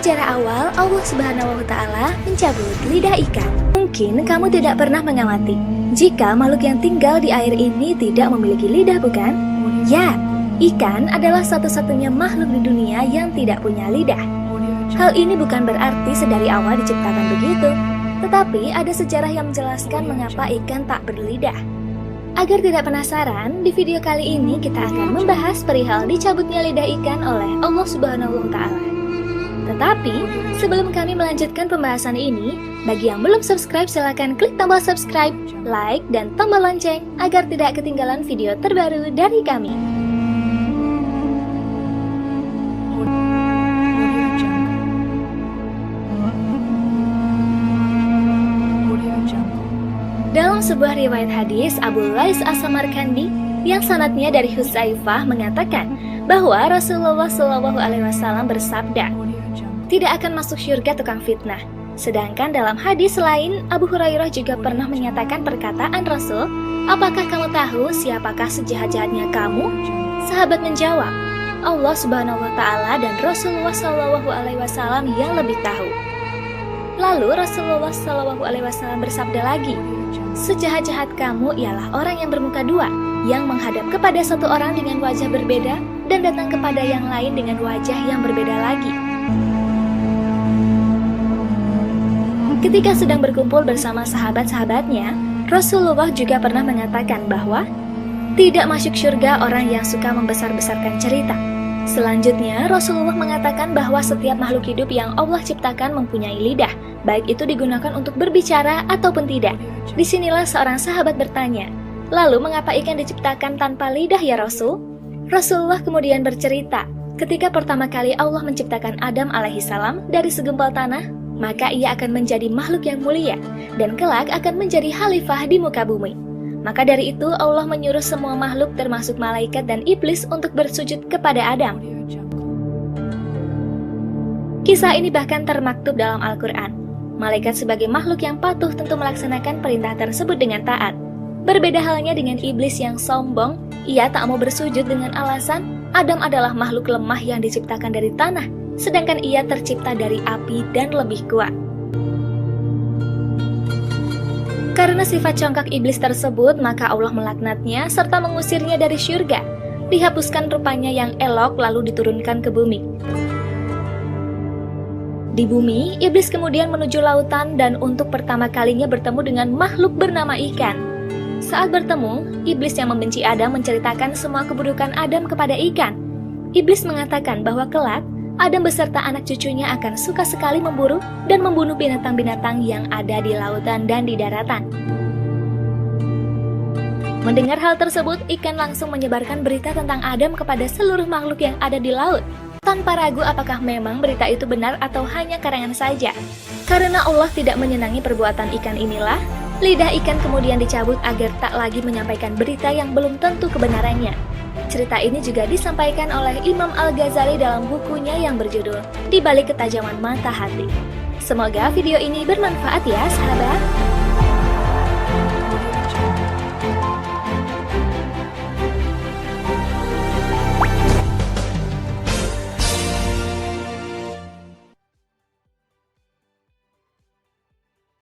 Secara awal, Allah Subhanahu wa Ta'ala mencabut lidah ikan. Mungkin kamu tidak pernah mengamati jika makhluk yang tinggal di air ini tidak memiliki lidah, bukan? Ya, ikan adalah satu-satunya makhluk di dunia yang tidak punya lidah. Hal ini bukan berarti sedari awal diciptakan begitu, tetapi ada sejarah yang menjelaskan mengapa ikan tak berlidah. Agar tidak penasaran, di video kali ini kita akan membahas perihal dicabutnya lidah ikan oleh Allah Subhanahu wa Ta'ala. Tetapi, sebelum kami melanjutkan pembahasan ini, bagi yang belum subscribe silahkan klik tombol subscribe, like, dan tombol lonceng agar tidak ketinggalan video terbaru dari kami. Dalam sebuah riwayat hadis, Abu Lais As-Samarkandi yang sanadnya dari Hudzaifah mengatakan bahwa Rasulullah SAW bersabda, "Tidak akan masuk syurga tukang fitnah." Sedangkan dalam hadis lain, Abu Hurairah juga pernah menyatakan perkataan Rasul, "Apakah kamu tahu siapakah sejahat-jahatnya kamu?" Sahabat menjawab, "Allah Subhanahu wa Ta'ala dan Rasulullah SAW yang lebih tahu." Lalu Rasulullah SAW bersabda lagi, "Sejahat-jahat kamu ialah orang yang bermuka dua, yang menghadap kepada satu orang dengan wajah berbeda dan datang kepada yang lain dengan wajah yang berbeda lagi." Ketika sedang berkumpul bersama sahabat-sahabatnya, Rasulullah juga pernah mengatakan bahwa tidak masuk surga orang yang suka membesar-besarkan cerita. Selanjutnya, Rasulullah mengatakan bahwa setiap makhluk hidup yang Allah ciptakan mempunyai lidah, baik itu digunakan untuk berbicara ataupun tidak. Disinilah seorang sahabat bertanya, "Lalu mengapa ikan diciptakan tanpa lidah ya Rasul?" Rasulullah kemudian bercerita, ketika pertama kali Allah menciptakan Adam alaihissalam dari segumpal tanah, maka ia akan menjadi makhluk yang mulia, dan kelak akan menjadi khalifah di muka bumi. Maka dari itu Allah menyuruh semua makhluk termasuk malaikat dan iblis untuk bersujud kepada Adam. Kisah ini bahkan termaktub dalam Al-Quran. Malaikat sebagai makhluk yang patuh tentu melaksanakan perintah tersebut dengan taat. Berbeda halnya dengan iblis yang sombong, ia tak mau bersujud dengan alasan Adam adalah makhluk lemah yang diciptakan dari tanah, sedangkan ia tercipta dari api dan lebih kuat. Karena sifat congkak iblis tersebut, maka Allah melaknatnya serta mengusirnya dari syurga. Dihapuskan rupanya yang elok lalu diturunkan ke bumi. Di bumi, iblis kemudian menuju lautan dan untuk pertama kalinya bertemu dengan makhluk bernama ikan. Saat bertemu, iblis yang membenci Adam menceritakan semua keburukan Adam kepada ikan. Iblis mengatakan bahwa kelak Adam beserta anak cucunya akan suka sekali memburu dan membunuh binatang-binatang yang ada di lautan dan di daratan. Mendengar hal tersebut, ikan langsung menyebarkan berita tentang Adam kepada seluruh makhluk yang ada di laut, tanpa ragu apakah memang berita itu benar atau hanya karangan saja. Karena Allah tidak menyenangi perbuatan ikan inilah, lidah ikan kemudian dicabut agar tak lagi menyampaikan berita yang belum tentu kebenarannya. Cerita ini juga disampaikan oleh Imam Al-Ghazali dalam bukunya yang berjudul Di Balik Ketajaman Mata Hati. Semoga video ini bermanfaat ya sahabat.